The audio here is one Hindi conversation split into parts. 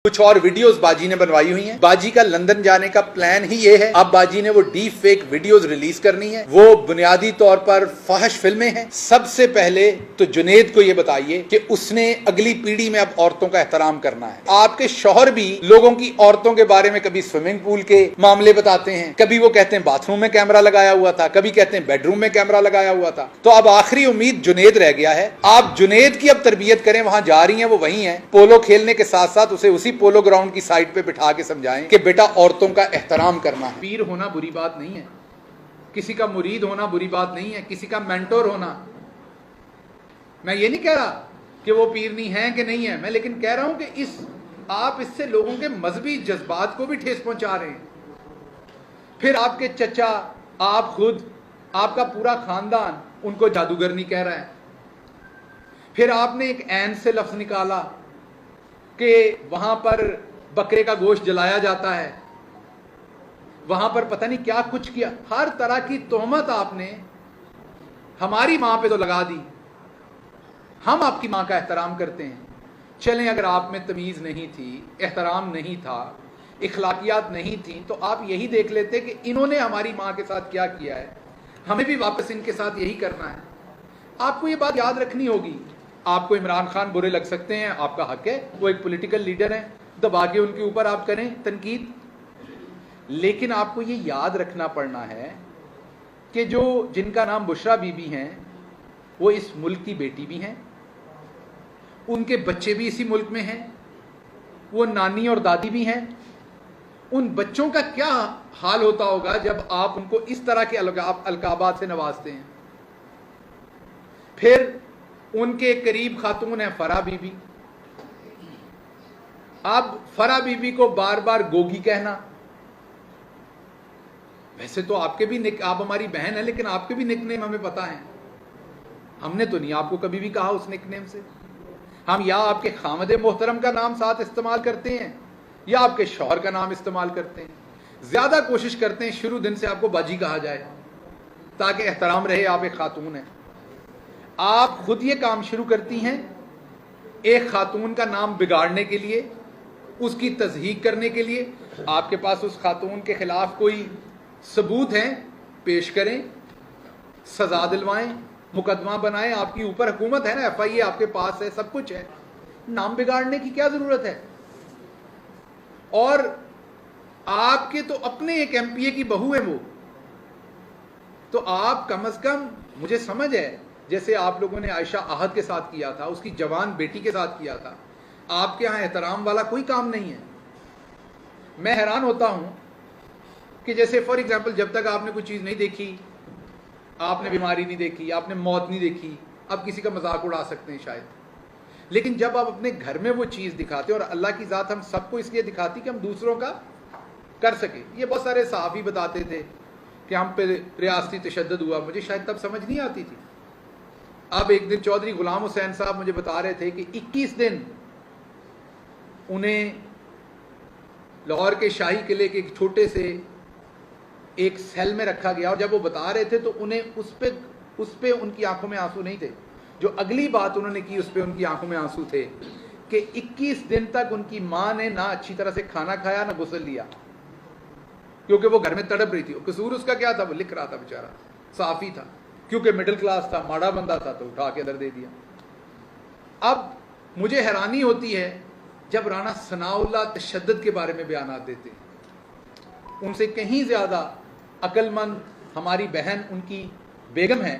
कुछ और वीडियोस बाजी ने बनवाई हुई हैं। बाजी का लंदन जाने का प्लान ही ये है। अब बाजी ने वो डीप फेक वीडियोस रिलीज करनी है। वो बुनियादी तौर पर फाहिश फिल्में हैं। सबसे पहले तो जुनेद को ये बताइए कि उसने अगली पीढ़ी में अब औरतों का एहतराम करना है। आपके शौहर भी लोगों की औरतों के बारे में कभी स्विमिंग पूल के मामले बताते हैं, कभी वो कहते हैं बाथरूम में कैमरा लगाया हुआ था, कभी कहते हैं बेडरूम में कैमरा लगाया हुआ था। तो अब आखिरी उम्मीद जुनेद रह गया है। आप जुनेद की अब तरबियत करें, वहां जा रही हैं वो वहीं है। पोलो खेलने के साथ साथ उसे उसी पोलो ग्राउंड की साइड पे बिठा के समझाएं कि बेटा औरतों का एहतराम करना है। पीर होना बुरी बात नहीं है, किसी का मुरीद होना बुरी बात नहीं है, किसी का मेंटोर होना। मैं ये नहीं कह रहा कि वो पीरनी है कि नहीं है, मैं लेकिन कह रहा हूं कि आप इससे लोगों के मजहबी जज्बात को भी ठेस पहुंचा रहे हैं। फिर आपके चचा, आप खुद, आपका पूरा खानदान उनको जादूगरनी कह रहा है। फिर आपने एक ऐन से लफ्ज निकाला कि वहां पर बकरे का गोश्त जलाया जाता है, वहां पर पता नहीं क्या कुछ किया। हर तरह की तोहमत आपने हमारी मां पे तो लगा दी। हम आपकी मां का एहतराम करते हैं। चलें, अगर आप में तमीज नहीं थी, एहतराम नहीं था, इखलाकियात नहीं थी, तो आप यही देख लेते कि इन्होंने हमारी मां के साथ क्या किया है, हमें भी वापस इनके साथ यही करना है। आपको ये बात याद रखनी होगी। आपको इमरान खान बुरे लग सकते हैं, आपका हक है, वो एक पॉलिटिकल लीडर है, दबा के उनके ऊपर आप करें तनकीद, लेकिन आपको ये याद रखना पड़ना है कि जो जिनका नाम बुशरा बीबी हैं, वो इस मुल्क की बेटी भी हैं, उनके बच्चे भी इसी मुल्क में हैं, वो नानी और दादी भी हैं। उन बच्चों का क्या हाल होता होगा जब आप उनको इस तरह के अलकाबात से नवाजते हैं। फिर उनके करीब खातून है फरा बीबी। अब फरा बीबी को बार बार गोगी कहना, वैसे तो आपके भी आप हमारी बहन है, लेकिन आपके भी निकनेम हमें पता है। हमने तो नहीं आपको कभी भी कहा उस निकनेम से। हम या आपके खामद मोहतरम का नाम साथ इस्तेमाल करते हैं या आपके शौहर का नाम इस्तेमाल करते हैं। ज्यादा कोशिश करते हैं शुरू दिन से आपको बाजी कहा जाए ताकि एहतराम रहे, आप एक खातून हैं। आप खुद ये काम शुरू करती हैं एक खातून का नाम बिगाड़ने के लिए, उसकी तज़हीक करने के लिए। आपके पास उस खातून के खिलाफ कोई सबूत हैं, पेश करें, सजा दिलवाएं, मुकदमा बनाएं। आपकी ऊपर हुकूमत है ना, FIA आपके पास है, सब कुछ है। नाम बिगाड़ने की क्या जरूरत है। और आपके तो अपने एक MPA की बहू है वो, तो आप कम अज कम, मुझे समझ है जैसे आप लोगों ने आयशा आहद के साथ किया था, उसकी जवान बेटी के साथ किया था, आपके यहां एहतराम वाला कोई काम नहीं है। मैं हैरान होता हूं कि जैसे फॉर एग्जाम्पल जब तक आपने कोई चीज नहीं देखी, आपने बीमारी नहीं देखी, आपने मौत नहीं देखी, आप किसी का मजाक उड़ा सकते हैं शायद, लेकिन जब आप अपने घर में वो चीज दिखाते, और अल्लाह की जात हम सबको इसलिए दिखाती कि हम दूसरों का कर सके। ये बहुत सारे सहाबी बताते थे कि हम पे रियासती तशद्दुद हुआ, मुझे शायद तब समझ नहीं आती थी। अब एक दिन चौधरी गुलाम हुसैन साहब मुझे बता रहे थे कि 21 दिन उन्हें लाहौर के शाही किले के एक छोटे से एक सेल में रखा गया, और जब वो बता रहे थे तो उन्हें उस पे उनकी आंखों में आंसू नहीं थे। जो अगली बात उन्होंने की उस पे उनकी आंखों में आंसू थे कि 21 दिन तक उनकी मां ने ना अच्छी तरह से खाना खाया, ना गुस्ल लिया, क्योंकि वो घर में तड़प रही थी। कसूर उसका क्या था, वो लिख रहा था बेचारा, साफी था, क्योंकि मिडिल क्लास था, माड़ा बंदा था, तो उठा के अंदर दे दिया। अब मुझे हैरानी होती है जब राना सनाउल्लाह तशद्दुद के बारे में बयानात देते हैं। उनसे कहीं ज्यादा अक्लमंद हमारी बहन उनकी बेगम है,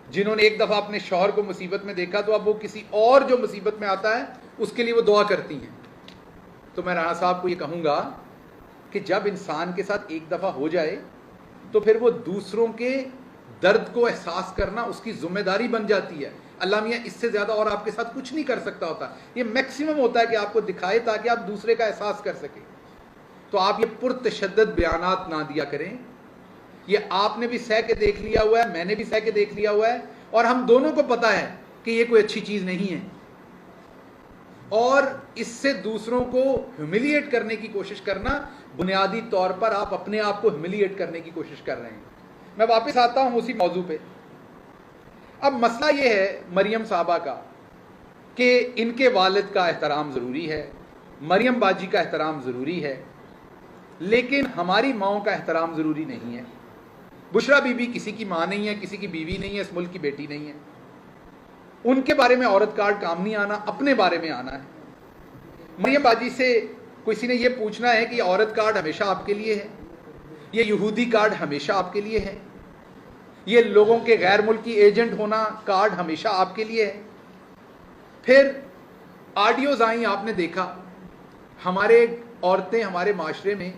जिन्होंने एक दफा अपने शौहर को मुसीबत में देखा तो अब वो किसी और जो मुसीबत में आता है उसके लिए वो दुआ करती हैं। तो मैं राना साहब को ये कहूंगा कि जब इंसान के साथ एक दफा हो जाए तो फिर वो दूसरों के दर्द को एहसास करना उसकी जिम्मेदारी बन जाती है। अल्लाह मियाँ इससे ज्यादा और आपके साथ कुछ नहीं कर सकता होता। ये मैक्सिमम होता है कि आपको दिखाए ताकि आप दूसरे का एहसास कर सके। तो आप ये पुरतशद्दुद बयानात ना दिया करें। ये आपने भी सह के देख लिया हुआ है, मैंने भी सह के देख लिया हुआ है, और हम दोनों को पता है कि ये कोई अच्छी चीज नहीं है। और इससे दूसरों को ह्यूमिलिएट करने की कोशिश करना, बुनियादी तौर पर आप अपने आप को ह्यूमिलिएट करने की कोशिश कर रहे हैं। मैं वापस आता हूं उसी मौजू पे। अब मसला यह है मरियम साहबा का कि इनके वालिद का एहतराम जरूरी है, मरियम बाजी का एहतराम ज़रूरी है, लेकिन हमारी माओं का एहतराम ज़रूरी नहीं है। बुशरा बीबी किसी की माँ नहीं है, किसी की बीवी नहीं है, इस मुल्क की बेटी नहीं है। उनके बारे में औरत कार्ड काम नहीं आना, अपने बारे में आना है। मरियम बाजी से किसी ने यह पूछना है कि औरत कार्ड हमेशा आपके लिए है, ये यहूदी कार्ड हमेशा आपके लिए है, ये लोगों के गैर मुल्की एजेंट होना कार्ड हमेशा आपके लिए है। फिर ऑडियोज आई, आपने देखा, हमारे औरतें हमारे माशरे में,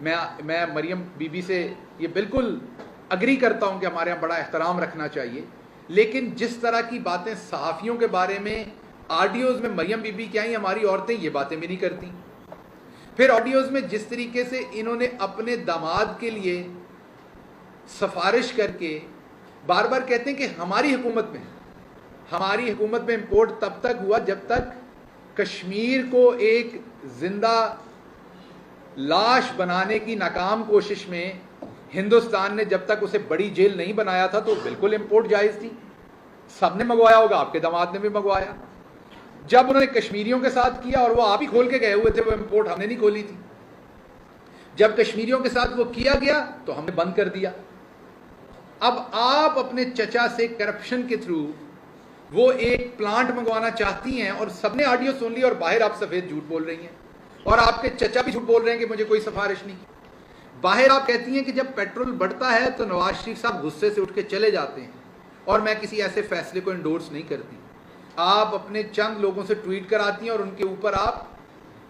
मैं मरियम बीबी से ये बिल्कुल अग्री करता हूं कि हमारे यहाँ बड़ा एहतराम रखना चाहिए, लेकिन जिस तरह की बातें सहाफ़ियों के बारे में ऑडियोज़ में मरियम बीबी की आई, हमारी औरतें ये बातें भी नहीं करती। फिर ऑडियोज़ में जिस तरीके से इन्होंने अपने दामाद के लिए सिफारिश करके बार बार कहते हैं कि हमारी हुकूमत में इंपोर्ट तब तक हुआ जब तक कश्मीर को एक जिंदा लाश बनाने की नाकाम कोशिश में हिंदुस्तान ने जब तक उसे बड़ी जेल नहीं बनाया था, तो बिल्कुल इंपोर्ट जायज़ थी। सबने मंगवाया होगा, आपके दामाद ने भी मंगवाया। जब उन्होंने कश्मीरियों के साथ किया, और वो आप ही खोल के गए हुए थे, वो इंपोर्ट हमने नहीं खोली थी। जब कश्मीरियों के साथ वो किया गया तो हमने बंद कर दिया। अब आप अपने चचा से करप्शन के थ्रू वो एक प्लांट मंगवाना चाहती हैं, और सबने ऑडियो सुन ली, और बाहर आप सफेद झूठ बोल रही हैं, और आपके चचा भी झूठ बोल रहे हैं कि मुझे कोई सिफारिश नहीं। बाहर आप कहती हैं कि जब पेट्रोल बढ़ता है तो नवाज शरीफ साहब गुस्से से उठ के चले जाते हैं, और मैं किसी ऐसे फैसले को इंडोर्स नहीं करती। आप अपने चंद लोगों से ट्वीट कराती हैं, और उनके ऊपर आप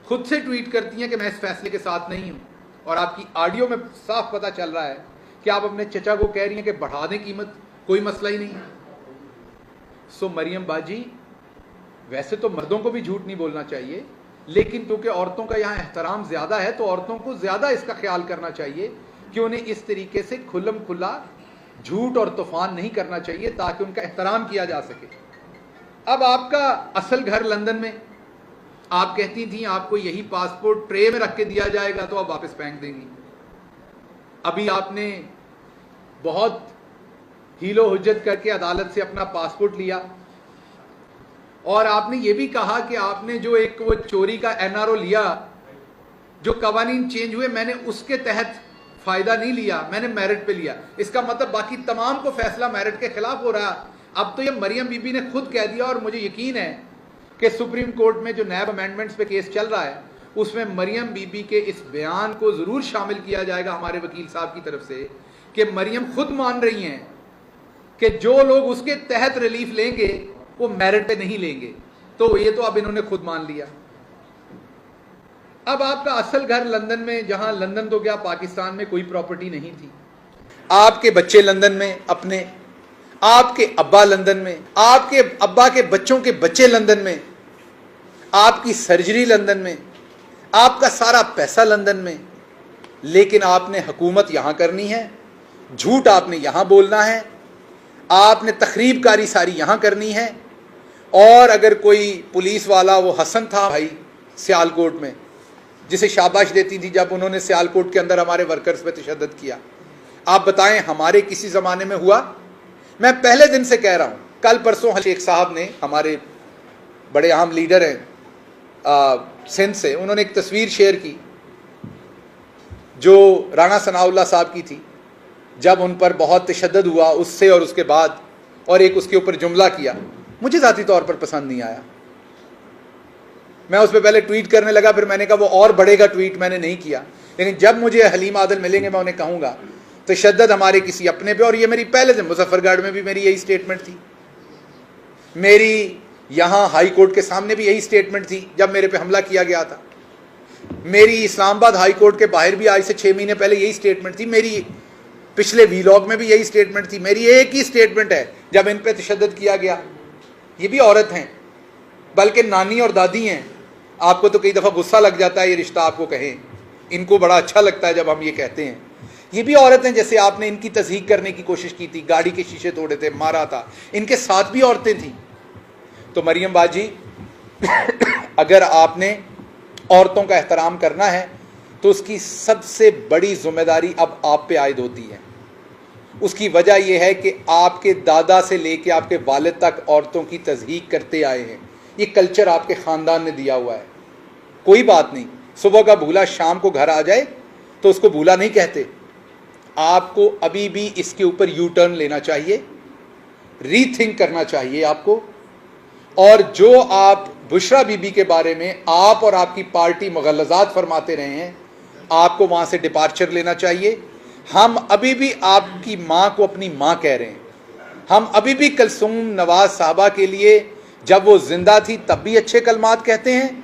खुद से ट्वीट करती हैं कि मैं इस फैसले के साथ नहीं हूं, और आपकी ऑडियो में साफ पता चल रहा है कि आप अपने चचा को कह रही हैं कि बढ़ा दें कीमत, कोई मसला ही नहीं है। सो मरियम बाजी, वैसे तो मर्दों को भी झूठ नहीं बोलना चाहिए, लेकिन क्योंकि औरतों का यहाँ एहतराम ज़्यादा है, तो औरतों को ज़्यादा इसका ख्याल करना चाहिए कि उन्हें इस तरीके से खुल्लम खुल्ला झूठ और तूफान नहीं करना चाहिए, ताकि उनका एहतराम किया जा सके। अब आपका असल घर लंदन में, आप कहती थी आपको यही पासपोर्ट ट्रे में रख के दिया जाएगा तो आप वापस फेंक देंगी। अभी आपने बहुत हीलो हुज्जत करके अदालत से अपना पासपोर्ट लिया, और आपने ये भी कहा कि आपने जो एक वो चोरी का एनआरओ लिया, जो कवानीन चेंज हुए, मैंने उसके तहत फायदा नहीं लिया, मैंने मेरिट पे लिया। इसका मतलब बाकी तमाम को फैसला मेरिट के खिलाफ हो रहा। अब तो ये मरियम बीबी ने खुद कह दिया, और मुझे यकीन है कि सुप्रीम कोर्ट में जो नैब अमेंडमेंट्स पे केस चल रहा है, उसमें मरियम बीबी के इस बयान को ज़रूर शामिल किया जाएगा हमारे वकील साहब की तरफ से, कि मरियम खुद मान रही हैं कि जो लोग उसके तहत रिलीफ लेंगे वो मेरिट पे नहीं लेंगे। तो ये तो अब इन्होंने खुद मान लिया। अब आपका असल घर लंदन में, जहां लंदन तो क्या पाकिस्तान में कोई प्रॉपर्टी नहीं थी, आपके बच्चे लंदन में अपने, आपके अब्बा लंदन में, आपके अब्बा के बच्चों के बच्चे लंदन में, आपकी सर्जरी लंदन में, आपका सारा पैसा लंदन में, लेकिन आपने हुकूमत यहां करनी है, झूठ आपने यहां बोलना है, आपने तखरीबकारी सारी यहां करनी है। और अगर कोई पुलिस वाला, वो हसन था भाई सियालकोट में, जिसे शाबाश देती थी जब उन्होंने सियालकोट के अंदर हमारे वर्कर्स पे तशद्दुद किया, आप बताएं हमारे किसी ज़माने में हुआ? मैं पहले दिन से कह रहा हूं, कल परसों शेख साहब ने, हमारे बड़े अहम लीडर हैं सिंध से, उन्होंने एक तस्वीर शेयर की जो राना सनाउल्लाह साहब की थी, जब उन पर बहुत तशद्दुद हुआ उससे और उसके बाद, और एक उसके ऊपर जुमला किया, मुझे ज़ाती तौर पर पसंद नहीं आया। मैं उस पर पहले ट्वीट करने लगा, फिर मैंने कहा वो और बढ़ेगा ट्वीट, मैंने नहीं किया। लेकिन जब मुझे हलीम आदल मिलेंगे मैं उन्हें कहूँगा तशद्दुद हमारे किसी अपने पे, और ये मेरी पहले से, मुजफ्फरगढ़ में भी मेरी यही स्टेटमेंट थी, मेरी यहाँ हाई कोर्ट के सामने भी यही स्टेटमेंट थी जब मेरे पे हमला किया गया था, मेरी इस्लामाबाद हाई कोर्ट के बाहर भी आज से 6 महीने पहले यही स्टेटमेंट थी, मेरी पिछले वीलॉग में भी यही स्टेटमेंट थी, मेरी एक ही स्टेटमेंट है जब इन पे तशद्दुद किया गया। ये भी औरत हैं, बल्कि नानी और दादी हैं। आपको तो कई दफ़ा गुस्सा लग जाता है ये रिश्ता आपको कहें, इनको बड़ा अच्छा लगता है जब हम ये कहते हैं। ये भी औरत हैं, जैसे आपने इनकी तस्दीक करने की कोशिश की थी, गाड़ी के शीशे तोड़े थे, मारा था, इनके साथ भी औरतें थीं। तो मरियम बाजी, अगर आपने औरतों का एहतराम करना है तो उसकी सबसे बड़ी जिम्मेदारी अब आप पे आयद होती है। उसकी वजह यह है कि आपके दादा से लेके आपके वालिद तक औरतों की तज़हीक करते आए हैं। ये कल्चर आपके ख़ानदान ने दिया हुआ है। कोई बात नहीं, सुबह का भूला शाम को घर आ जाए तो उसको भूला नहीं कहते। आपको अभी भी इसके ऊपर यू टर्न लेना चाहिए, रीथिंक करना चाहिए आपको। और जो आप बुशरा बीबी के बारे में आप और आपकी पार्टी मुगलजात फरमाते रहे हैं, आपको वहां से डिपार्चर लेना चाहिए। हम अभी भी आपकी मां को अपनी मां कह रहे हैं। हम अभी भी कुलसूम नवाज साहबा के लिए जब वो जिंदा थी तब भी अच्छे कलमात कहते हैं,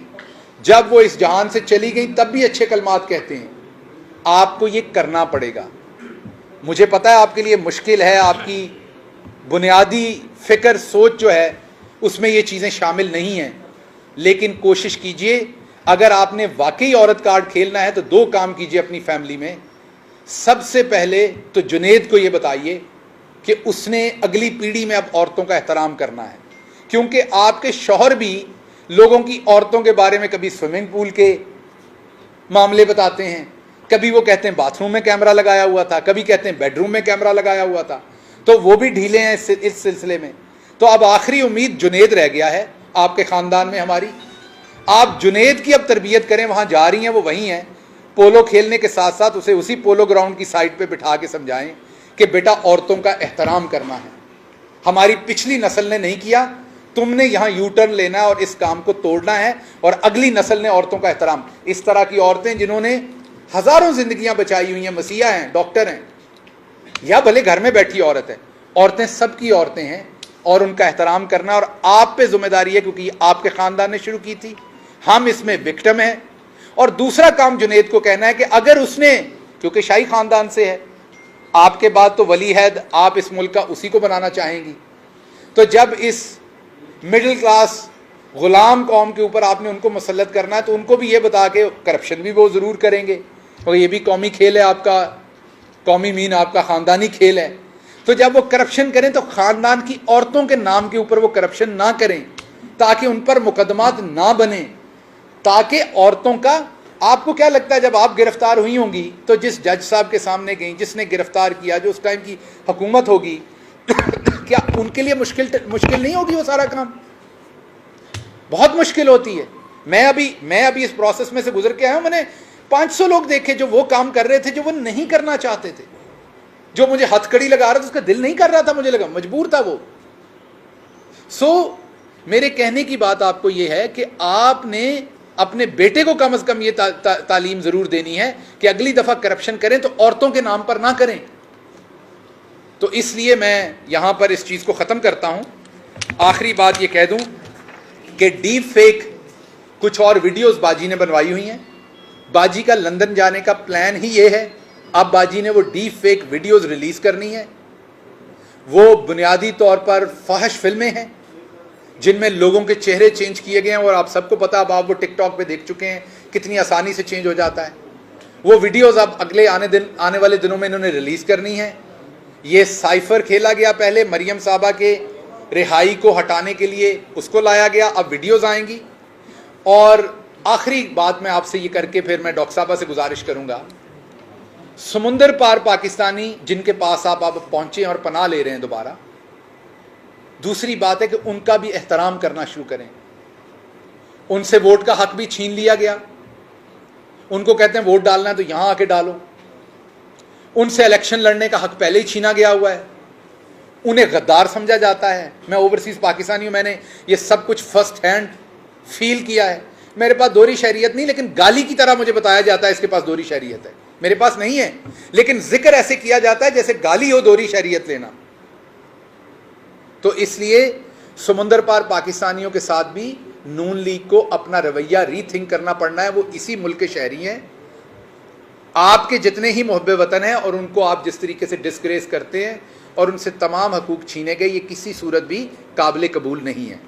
जब वो इस जहान से चली गई तब भी अच्छे कलमात कहते हैं। आपको ये करना पड़ेगा। मुझे पता है आपके लिए मुश्किल है, आपकी बुनियादी फिक्र सोच जो है उसमें ये चीज़ें शामिल नहीं हैं, लेकिन कोशिश कीजिए। अगर आपने वाकई औरत कार्ड खेलना है तो दो काम कीजिए अपनी फैमिली में। सबसे पहले तो जुनेद को ये बताइए कि उसने अगली पीढ़ी में अब औरतों का एहतराम करना है, क्योंकि आपके शौहर भी लोगों की औरतों के बारे में कभी स्विमिंग पूल के मामले बताते हैं, कभी वो कहते हैं बाथरूम में कैमरा लगाया हुआ था, कभी कहते हैं बेडरूम में कैमरा लगाया हुआ था, तो वो भी ढीले हैं इस सिलसिले में। तो अब आखिरी उम्मीद जुनेद रह गया है आपके ख़ानदान में हमारी। आप जुनेद की अब तरबियत करें, वहाँ जा रही हैं वो वहीं हैं, पोलो खेलने के साथ साथ उसे उसी पोलो ग्राउंड की साइड पे बिठा के समझाएं कि बेटा औरतों का एहतराम करना है, हमारी पिछली नस्ल ने नहीं किया, तुमने यहाँ यू टर्न लेना है और इस काम को तोड़ना है, और अगली नस्ल ने औरतों का एहतराम। इस तरह की औरतें जिन्होंने हज़ारों जिंदगियां बचाई हुई हैं, मसीहा हैं, डॉक्टर हैं, या भले घर में बैठी औरत है, औरतें सबकी औरतें हैं और उनका एहतराम करना और आप पे जिम्मेदारी है, क्योंकि आपके ख़ानदान ने शुरू की थी, हम इसमें विक्टिम हैं। और दूसरा काम जुनेद को कहना है कि अगर उसने, क्योंकि शाही ख़ानदान से है, आपके बाद तो वली हैद, आप इस मुल्क का उसी को बनाना चाहेंगी, तो जब इस मिडिल क्लास गुलाम कौम के ऊपर आपने उनको मुसल्लत करना है तो उनको भी ये बता के करप्शन भी वो ज़रूर करेंगे, और ये भी कौमी खेल है आपका, कौमी मीन आपका ख़ानदानी खेल है। तो जब वो करप्शन करें तो ख़ानदान की औरतों के नाम के ऊपर वो करप्शन ना करें, ताकि उन पर मुकदमात ना बने, ताकि औरतों का। आपको क्या लगता है जब आप गिरफ्तार हुई होंगी तो जिस जज साहब के सामने गई, जिसने गिरफ्तार किया, जो उस टाइम की हुकूमत होगी, क्या उनके लिए मुश्किल नहीं होगी वो सारा काम? बहुत मुश्किल होती है। मैं अभी इस प्रोसेस में से गुजर के आया हूं। मैंने 500 लोग देखे जो वो काम कर रहे थे जो वो नहीं करना चाहते थे, जो मुझे हथकड़ी लगा रहा था, उसका दिल नहीं कर रहा था, मुझे लगा मजबूर था वो। मेरे कहने की बात आपको ये है कि आपने अपने बेटे को कम से कम ये तालीम जरूर देनी है कि अगली दफा करप्शन करें तो औरतों के नाम पर ना करें। तो इसलिए मैं यहां पर इस चीज को खत्म करता हूं। आखिरी बात ये कह दूं कि डीप फेक कुछ और वीडियोस बाजी ने बनवाई हुई हैं। बाजी का लंदन जाने का प्लान ही ये है। अब बाजी ने वो डीप फेक वीडियोस रिलीज करनी है। वो बुनियादी तौर पर फाहिश फिल्में हैं जिनमें लोगों के चेहरे चेंज किए गए हैं, और आप सबको पता, अब आप वो टिकटॉक पे देख चुके हैं कितनी आसानी से चेंज हो जाता है। वो वीडियोस अब अगले आने वाले दिनों में इन्होंने रिलीज करनी है। ये साइफर खेला गया पहले, मरियम साहबा के रिहाई को हटाने के लिए उसको लाया गया, अब वीडियोस आएंगी। और आखिरी बात मैं आपसे ये करके फिर मैं डॉक्टर साहबा से गुजारिश करूंगा, समुंदर पार पाकिस्तानी जिनके पास आप पहुंचे और पनाह ले रहे हैं दोबारा, दूसरी बात है कि उनका भी एहतराम करना शुरू करें। उनसे वोट का हक भी छीन लिया गया। उनको कहते हैं वोट डालना है तो यहां आके डालो। उनसे इलेक्शन लड़ने का हक पहले ही छीना गया हुआ है। उन्हें गद्दार समझा जाता है। मैं ओवरसीज पाकिस्तानी हूं, मैंने ये सब कुछ फर्स्ट हैंड फील किया है। मेरे पास दोहरी शरीयत नहीं, लेकिन गाली की तरह मुझे बताया जाता है इसके पास दोहरी शरीयत है। मेरे पास नहीं है, लेकिन जिक्र ऐसे किया जाता है जैसे गाली हो दोहरी शरीयत लेना। तो इसलिए समुंदर पार पाकिस्तानियों के साथ भी नून लीग को अपना रवैया रीथिंक करना पड़ना है। वो इसी मुल्क के शहरी हैं, आपके जितने ही मुहब्बे वतन हैं, और उनको आप जिस तरीके से डिस्ग्रेस करते हैं और उनसे तमाम हकूक छीने गए, ये किसी सूरत भी काबिल कबूल नहीं है।